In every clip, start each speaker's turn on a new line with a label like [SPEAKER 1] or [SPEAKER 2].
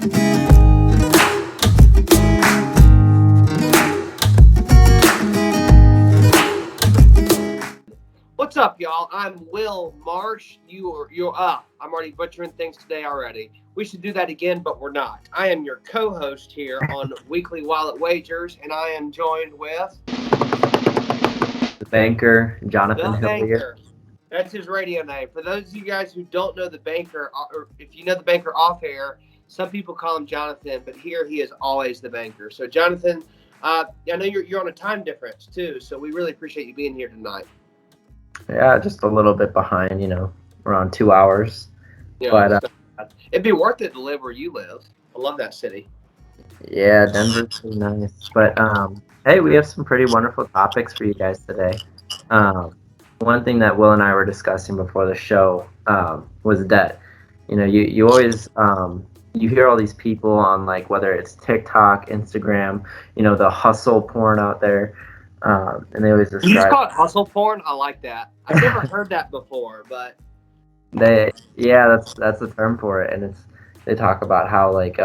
[SPEAKER 1] What's up, y'all? I'm Will Marsh. I'm already butchering things today already. We should do that again, but we're not. I am your co-host here on Weekly Wallet Wagers, and I am joined with
[SPEAKER 2] The banker, Jonathan
[SPEAKER 1] the
[SPEAKER 2] Hillier.
[SPEAKER 1] Banker. That's his radio name. For those of you guys who don't know the Banker, or if you know the Banker off air, some people call him Jonathan, but here he is always the Banker. So, Jonathan, I know you're on a time difference too, so we really appreciate you being here tonight.
[SPEAKER 2] Yeah, just a little bit behind, around 2 hours.
[SPEAKER 1] You know,
[SPEAKER 2] But
[SPEAKER 1] it's not, it'd be worth it to live where you live. I love that city.
[SPEAKER 2] yeah, Denver's pretty nice. But hey, we have some pretty wonderful topics for you guys today. Um, One thing that Will and I were discussing before the show was debt. You always you hear all these people on, like, whether it's TikTok, Instagram, the hustle porn out there, and they always
[SPEAKER 1] You just
[SPEAKER 2] describe.
[SPEAKER 1] call it hustle porn. I like that. I've never heard that before, but
[SPEAKER 2] Yeah, that's the term for it, and they talk about how, like,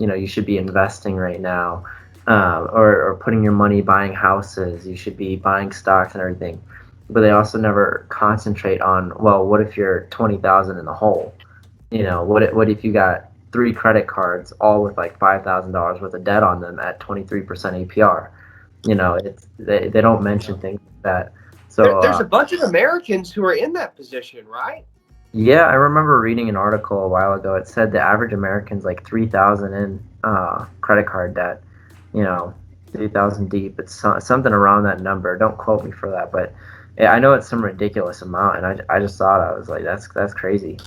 [SPEAKER 2] you should be investing right now, or putting your money buying houses. You should be buying stocks and everything, but they also never concentrate on, well, what if you're 20,000 in the hole? What if you got three credit cards all with like $5,000 worth of debt on them at 23% APR? They don't mention things like that. So
[SPEAKER 1] there's a bunch of Americans who are in that position, right?
[SPEAKER 2] yeah, I remember reading an article a while ago. It said the average American's like 3,000 in credit card debt. You know, 3,000 deep. It's something around that number. Don't quote me for that, but yeah, I know it's some ridiculous amount, and I just thought, I was like, that's crazy.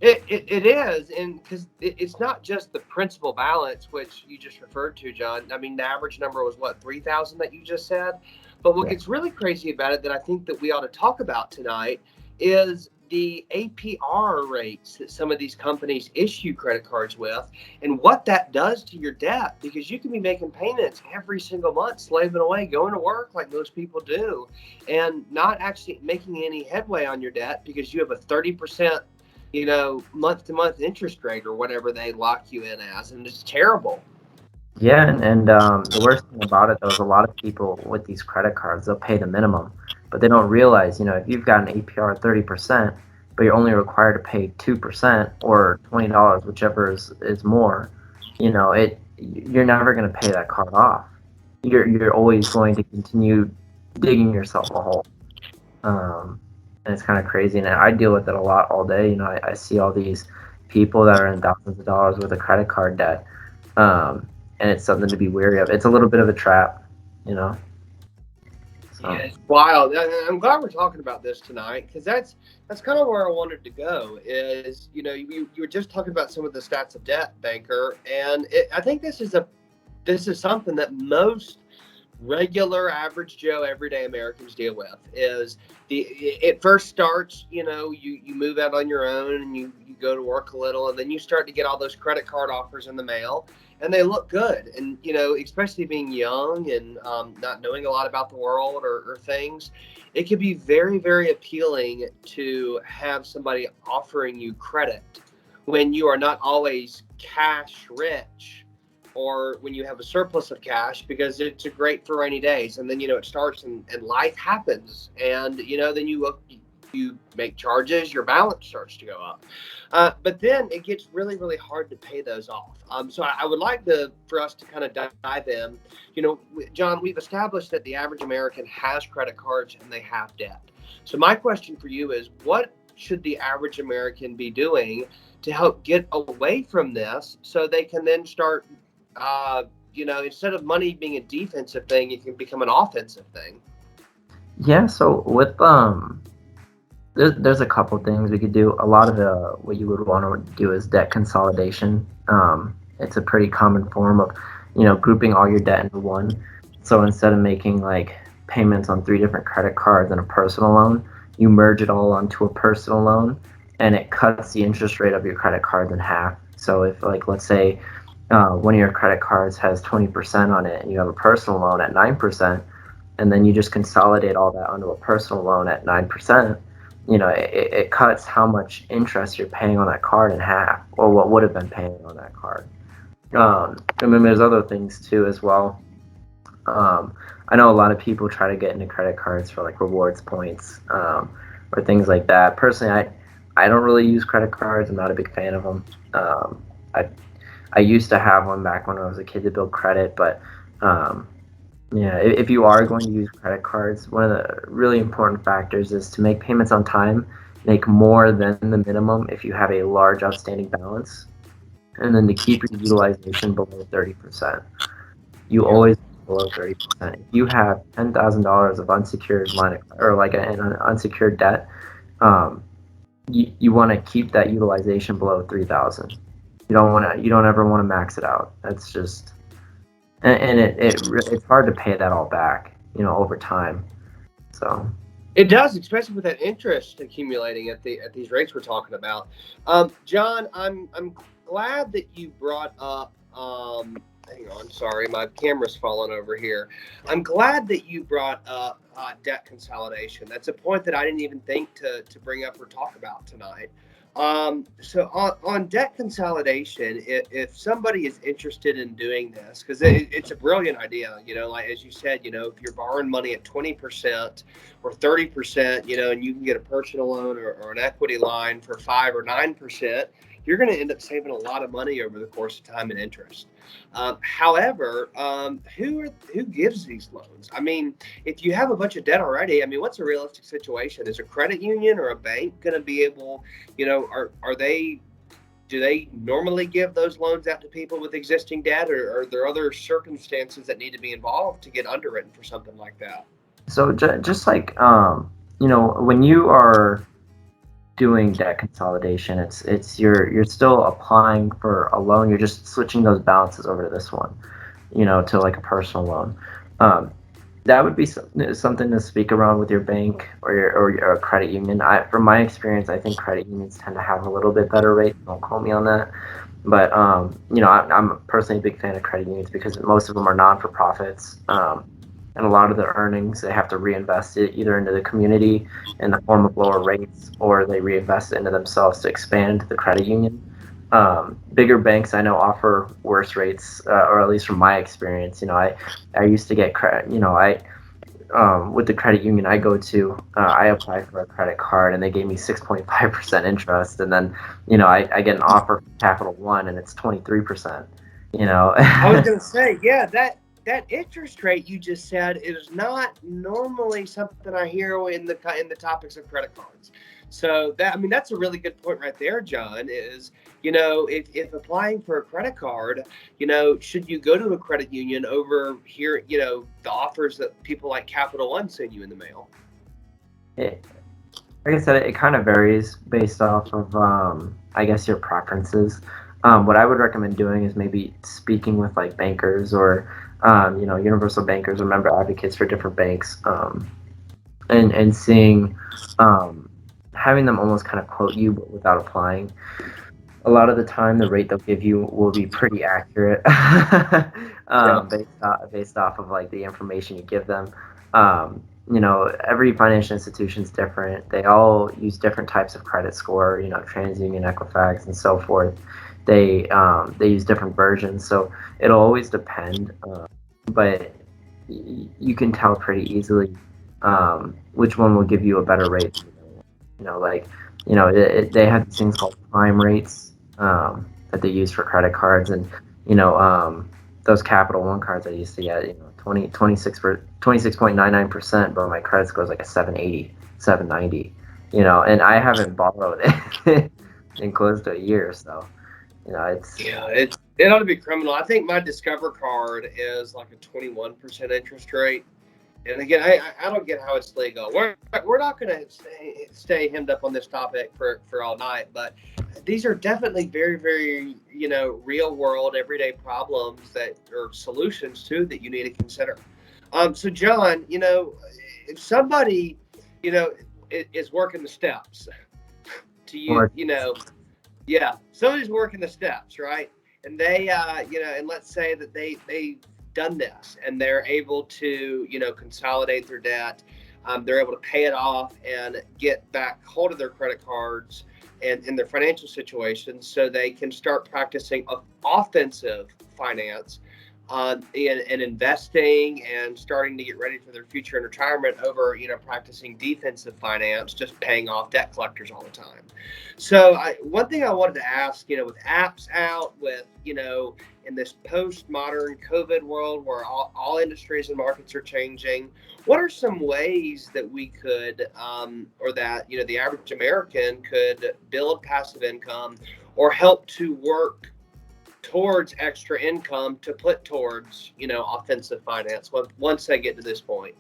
[SPEAKER 1] It is, and because it's not just the principal balance, which you just referred to, John. I mean, the average number was what, 3,000 that you just said. But what
[SPEAKER 2] Yeah.
[SPEAKER 1] gets really crazy about it that I think that we ought to talk about tonight is the APR rates that some of these companies issue credit cards with, and what that does to your debt. Because you can be making payments every single month, slaving away, going to work like most people do, and not actually making any headway on your debt because you have a 30% month to month interest rate or whatever they lock you in as, and it's terrible.
[SPEAKER 2] Yeah, and the worst thing about it, though, is a lot of people with these credit cards, they'll pay the minimum, but they don't realize, if you've got an APR of 30%, but you're only required to pay 2% or $20, whichever is more, you're never going to pay that card off. You're always going to continue digging yourself a hole. And it's kind of crazy, and I deal with it a lot all day. I see all these people that are in thousands of dollars worth of credit card debt. And it's something to be wary of. It's a little bit of a trap, you know.
[SPEAKER 1] Yeah,
[SPEAKER 2] So
[SPEAKER 1] it's wild. I'm glad we're talking about this tonight because that's kind of where I wanted to go. Is you were just talking about some of the stats of debt, banker, and I think this is something that most regular average Joe everyday Americans deal with. Is the it first starts, you move out on your own and you go to work a little, and then you start to get all those credit card offers in the mail, and they look good. And especially being young and not knowing a lot about the world or things, it can be very, very appealing to have somebody offering you credit when you are not always cash rich, or when you have a surplus of cash, because it's a great for rainy days. And then it starts, and life happens, and then you make charges, your balance starts to go up, but then it gets really, really hard to pay those off. So I would like for us to kind of dive in. John, we've established that the average American has credit cards and they have debt. So my question for you is, what should the average American be doing to help get away from this, so they can then start, instead of money being a defensive thing, it can become an offensive thing?
[SPEAKER 2] yeah, so with there's a couple things we could do. A lot of what you would want to do is debt consolidation. It's a pretty common form of, grouping all your debt into one. So instead of making like payments on three different credit cards and a personal loan, you merge it all onto a personal loan, and it cuts the interest rate of your credit cards in half. So if, like, let's say one of your credit cards has 20% on it and you have a personal loan at 9%, and then you just consolidate all that onto a personal loan at 9%, it cuts how much interest you're paying on that card in half, or what would have been paying on that card. And then there's other things too as well. I know a lot of people try to get into credit cards for like rewards points, or things like that. Personally, I don't really use credit cards. I'm not a big fan of them. I I used to have one back when I was a kid to build credit, but um, yeah, if you are going to use credit cards, one of the really important factors is to make payments on time, make more than the minimum if you have a large outstanding balance, and then to keep your utilization below 30%. You
[SPEAKER 1] Yeah.
[SPEAKER 2] always below 30%. If you have $10,000 of unsecured line of, or like an unsecured debt, um, you want to keep that utilization below 3,000. You don't ever want to max it out. That's just, and it's hard to pay that all back, over time. So
[SPEAKER 1] It does, especially with that interest accumulating at these rates we're talking about. John, I'm glad that you brought up. Hang on, sorry, my camera's falling over here. I'm glad that you brought up debt consolidation. That's a point that I didn't even think to bring up or talk about tonight. So on debt consolidation, if somebody is interested in doing this, because it's a brilliant idea, like as you said, if you're borrowing money at 20% or 30%, and you can get a personal loan or an equity line for 5 or 9%, you're going to end up saving a lot of money over the course of time and interest. However, who gives these loans? I mean, if you have a bunch of debt already, I mean, what's a realistic situation? Is a credit union or a bank going to be able, are they do they normally give those loans out to people with existing debt, or are there other circumstances that need to be involved to get underwritten for something like that?
[SPEAKER 2] just like, when you are doing debt consolidation, it's you're still applying for a loan. You're just switching those balances over to this one, to like a personal loan. Um, that would be something to speak around with your bank or your credit union. From my experience, I think credit unions tend to have a little bit better rate. Don't quote me on that, but I'm personally a big fan of credit unions because most of them are non for profits. And a lot of the earnings they have to reinvest it either into the community in the form of lower rates, or they reinvest it into themselves to expand the credit union. Bigger banks I know offer worse rates, or at least from my experience. I used to get credit. I with the credit union I go to, I applied for a credit card and they gave me 6.5% interest, and then I get an offer from Capital One and it's 23%. You know,
[SPEAKER 1] I was going to say, yeah, that interest rate you just said is not normally something I hear in the topics of credit cards. So that I mean that's a really good point right there, John. Is if applying for a credit card, should you go to a credit union over here, the offers that people like Capital One send you in the mail?
[SPEAKER 2] it, like I said, it kind of varies based off of, I guess, your preferences. What I would recommend doing is maybe speaking with like bankers or, universal bankers or member advocates for different banks, and seeing, um, having them almost kind of quote you but without applying. A lot of the time, the rate they'll give you will be pretty accurate,
[SPEAKER 1] Yeah.
[SPEAKER 2] based off of like the information you give them. Every financial institution is different. They all use different types of credit score. TransUnion, Equifax, and so forth. They use different versions, so it'll always depend. But you can tell pretty easily, which one will give you a better rate. Like, they have these things called prime rates, that they use for credit cards, and those Capital One cards I used to get, 26.99%, but my credit score is like a 780, 790. And I haven't borrowed it in close to a year, so it's
[SPEAKER 1] Yeah, it ought to be criminal. I think my Discover card is like a 21% interest rate. And again, I don't get how it's legal. We're not going to stay hemmed up on this topic for all night, but these are definitely very, very, real world, everyday problems that or solutions too that you need to consider. So John, if somebody, you know, is working the steps to you,
[SPEAKER 2] more.
[SPEAKER 1] yeah, somebody's working the steps, right? And they, and let's say that they've done this and they're able to, consolidate their debt. they're able to pay it off and get back hold of their credit cards and in their financial situations so they can start practicing offensive finance and investing and starting to get ready for their future in retirement over, practicing defensive finance, just paying off debt collectors all the time. So one thing I wanted to ask, with apps out, with, in this postmodern COVID world where all industries and markets are changing, what are some ways that we could, or that, the average American could build passive income or help to work towards extra income to put towards, offensive finance once they get to this point?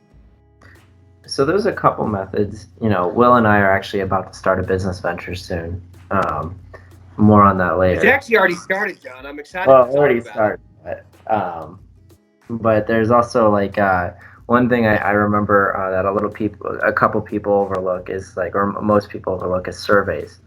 [SPEAKER 2] So there's a couple methods. Will and I are actually about to start a business venture soon. More on that later.
[SPEAKER 1] It's actually already started, John. I'm excited
[SPEAKER 2] Well,
[SPEAKER 1] to talk
[SPEAKER 2] already
[SPEAKER 1] about
[SPEAKER 2] started, but there's also like one thing I remember that a couple people overlook is like, or most people overlook, is surveys.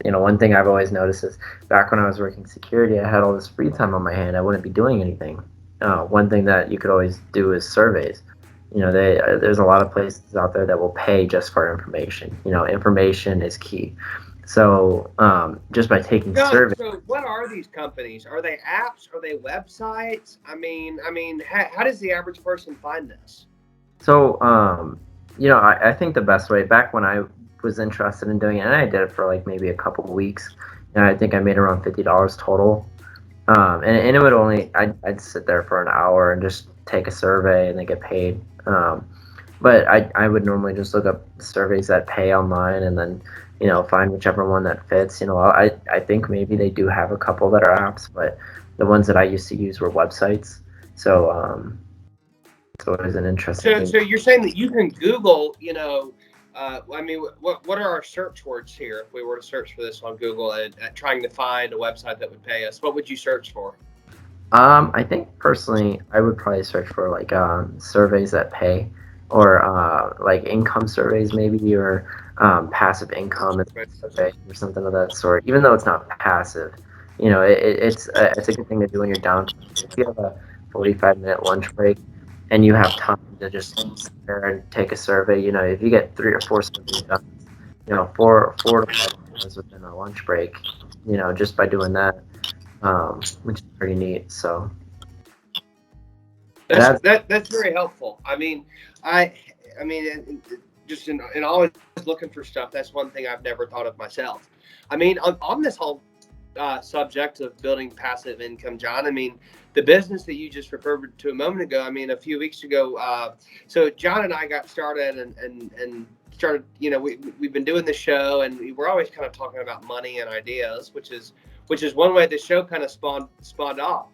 [SPEAKER 2] One thing I've always noticed is back when I was working security, I had all this free time on my hand. I wouldn't be doing anything. One thing that you could always do is surveys. There's a lot of places out there that will pay just for information. Information is key. So just by taking surveys.
[SPEAKER 1] So what are these companies? Are they apps? Are they websites? How does the average person find this?
[SPEAKER 2] So I think the best way, back when I was interested in doing it, and I did it for like maybe a couple of weeks, and I think I made around $50 total. And it would only, I'd sit there for an hour and just take a survey and then get paid. But I would normally just look up surveys that pay online and then, find whichever one that fits. I think maybe they do have a couple that are apps, but the ones that I used to use were websites. So it was an interesting thing.
[SPEAKER 1] So you're saying that you can Google, what are our search words here? If we were to search for this on Google at trying to find a website that would pay us, what would you search for?
[SPEAKER 2] I think personally, I would probably search for like surveys that pay, or like income surveys maybe, or passive income survey or something of that sort. Even though it's not passive, it's a good thing to do when you're down. If you have a 45-minute lunch break and you have time to just sit there and take a survey, if you get 3 or 4 surveys done, 4 to 5 hours within a lunch break, just by doing that, which is pretty neat. So
[SPEAKER 1] That's very helpful. Just in always looking for stuff. That's one thing I've never thought of myself. On this whole subject of building passive income, John. The business that you just referred to a moment ago. A few weeks ago. So John and I got started and started. We've been doing the show, and we're always kind of talking about money and ideas, which is one way the show kind of spawned off.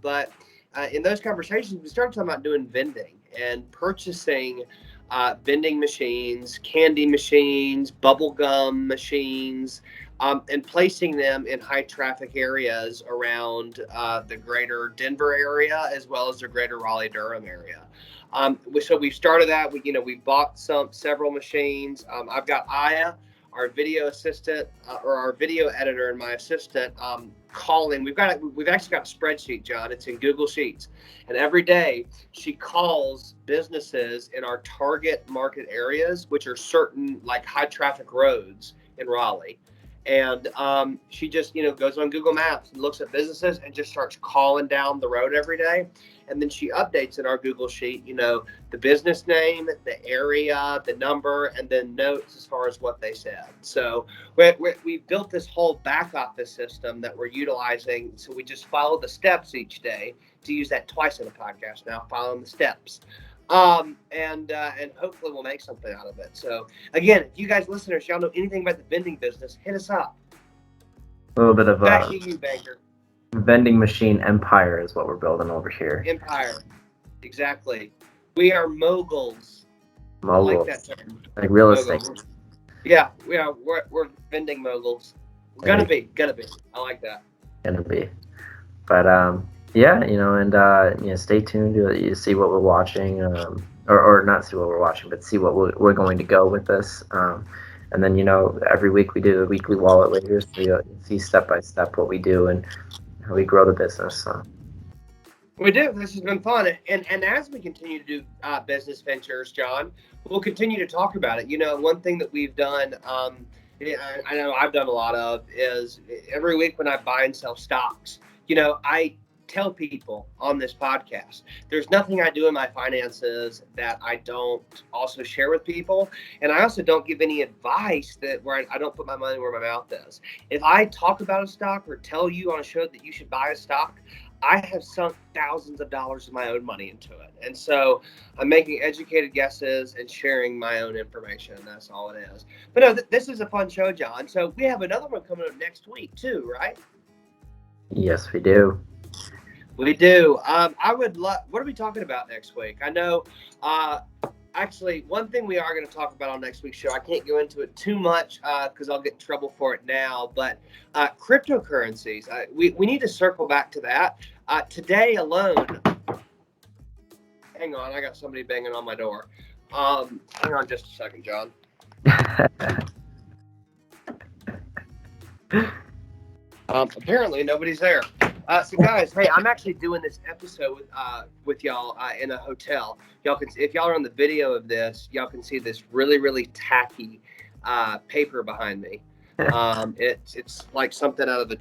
[SPEAKER 1] But in those conversations, we started talking about doing vending and purchasing vending machines, candy machines, bubble gum machines, and placing them in high traffic areas around the greater Denver area as well as the greater Raleigh-Durham area. So we started that. We bought several machines. I've got Aya, our video assistant, or our video editor, and my assistant calling. We've actually got a spreadsheet, John. It's in Google Sheets, and every day she calls businesses in our target market areas, which are certain like high traffic roads in Raleigh. And she just, goes on Google Maps and looks at businesses and just starts calling down the road every day. And then she updates in our Google Sheet, the business name, the area, the number, and then notes as far as what they said. So we've built this whole back office system that we're utilizing. So we just follow the steps each day, to use that twice in the podcast now, following the steps. And hopefully we'll make something out of it. So again, if you guys listeners, y'all know anything about the vending business, hit us up.
[SPEAKER 2] A little bit of
[SPEAKER 1] back to you, Baker.
[SPEAKER 2] Vending machine empire is what we're building over here.
[SPEAKER 1] Empire, exactly. We are moguls.
[SPEAKER 2] Mogul.
[SPEAKER 1] I like that term.
[SPEAKER 2] Like real estate.
[SPEAKER 1] Yeah, we're vending moguls. Gonna be. I like that.
[SPEAKER 2] Gonna be, but yeah, and stay tuned to see what we're watching, or not see what we're watching, but see what we're going to go with this. And then every week we do the weekly wallet leaders, so you'll see step by step what we do and how we grow the business. So
[SPEAKER 1] We do. This has been fun, and as we continue to do business ventures, John, we'll continue to talk about it. One thing that we've done, I know I've done a lot of, is every week when I buy and sell stocks, I tell people on this podcast, there's nothing I do in my finances that I don't also share with people, and I also don't give any advice that where I don't put my money where my mouth is. If I talk about a stock or tell you on a show that you should buy a stock, I have sunk thousands of dollars of my own money into it. And so I'm making educated guesses and sharing my own information. And that's all it is. But no, this is a fun show, John. So we have another one coming up next week, too, right?
[SPEAKER 2] Yes, we do.
[SPEAKER 1] We do. I would love. What are we talking about next week? I know. Actually, one thing we are going to talk about on next week's show, I can't go into it too much because I'll get in trouble for it now, but cryptocurrencies, we need to circle back to that. Today alone, hang on, I got somebody banging on my door. Hang on just a second, John. Apparently nobody's there. So guys, hey, I'm actually doing this episode with y'all in a hotel. Y'all can, if y'all are on the video of this, y'all can see this really, really tacky paper behind me. It's like something out of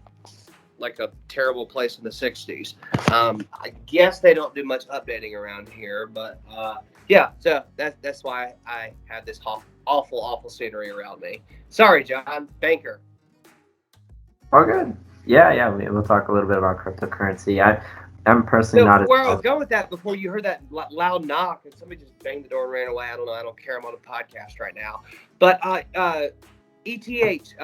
[SPEAKER 1] like a terrible place in the '60s. I guess they don't do much updating around here, but yeah. So that's why I have this awful scenery around me. Sorry, John. Banker.
[SPEAKER 2] All good. Yeah. We'll talk a little bit about cryptocurrency. I'm personally
[SPEAKER 1] So
[SPEAKER 2] not
[SPEAKER 1] where I was
[SPEAKER 2] as
[SPEAKER 1] going with that before you heard that loud knock and somebody just banged the door and ran away. I don't know. I don't care. I'm on a podcast right now. But ETH,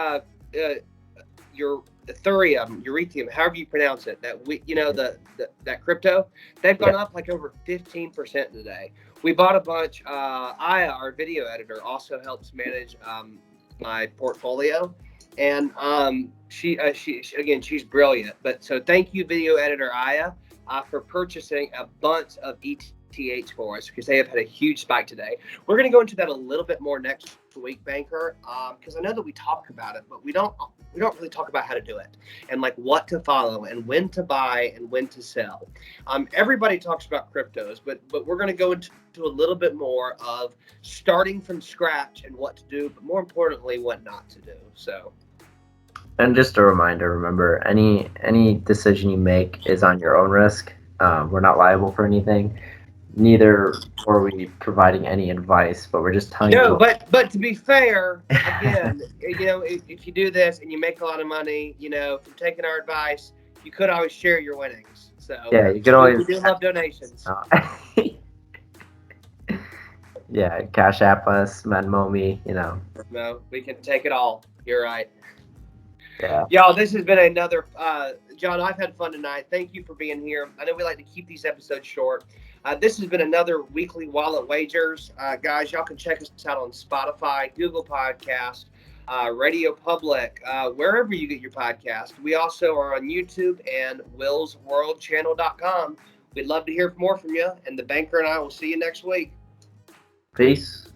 [SPEAKER 1] your Ethereum, Eurethium, however you pronounce it, that crypto, they've gone up like over 15% today. We bought a bunch. Aya, our video editor, also helps manage my portfolio, and she again, she's brilliant. But so thank you, video editor Aya, for purchasing a bunch of ETH for us because they have had a huge spike today. We're going to go into that a little bit more next week, Banker, because I know that we talk about it, but we don't really talk about how to do it and like what to follow and when to buy and when to sell. Everybody talks about cryptos, but we're going to go into a little bit more of starting from scratch and what to do, but more importantly, what not to do. So.
[SPEAKER 2] And just a reminder, remember, any decision you make is on your own risk. We're not liable for anything. Neither are we providing any advice, but we're just telling you.
[SPEAKER 1] No, but to be fair, again, if you do this and you make a lot of money, from taking our advice, you could always share your winnings. So
[SPEAKER 2] yeah, you could always.
[SPEAKER 1] We do love donations.
[SPEAKER 2] Yeah, Cash App us, Venmo me,
[SPEAKER 1] No, we can take it all. You're right.
[SPEAKER 2] Yeah.
[SPEAKER 1] Y'all, this has been another, John, I've had fun tonight. Thank you for being here. I know we like to keep these episodes short. This has been another weekly Wallet Wagers. Guys, y'all can check us out on Spotify, Google Podcast, Radio Public, wherever you get your podcast. We also are on YouTube and willsworldchannel.com. We'd love to hear more from you. And the Banker and I will see you next week.
[SPEAKER 2] Peace.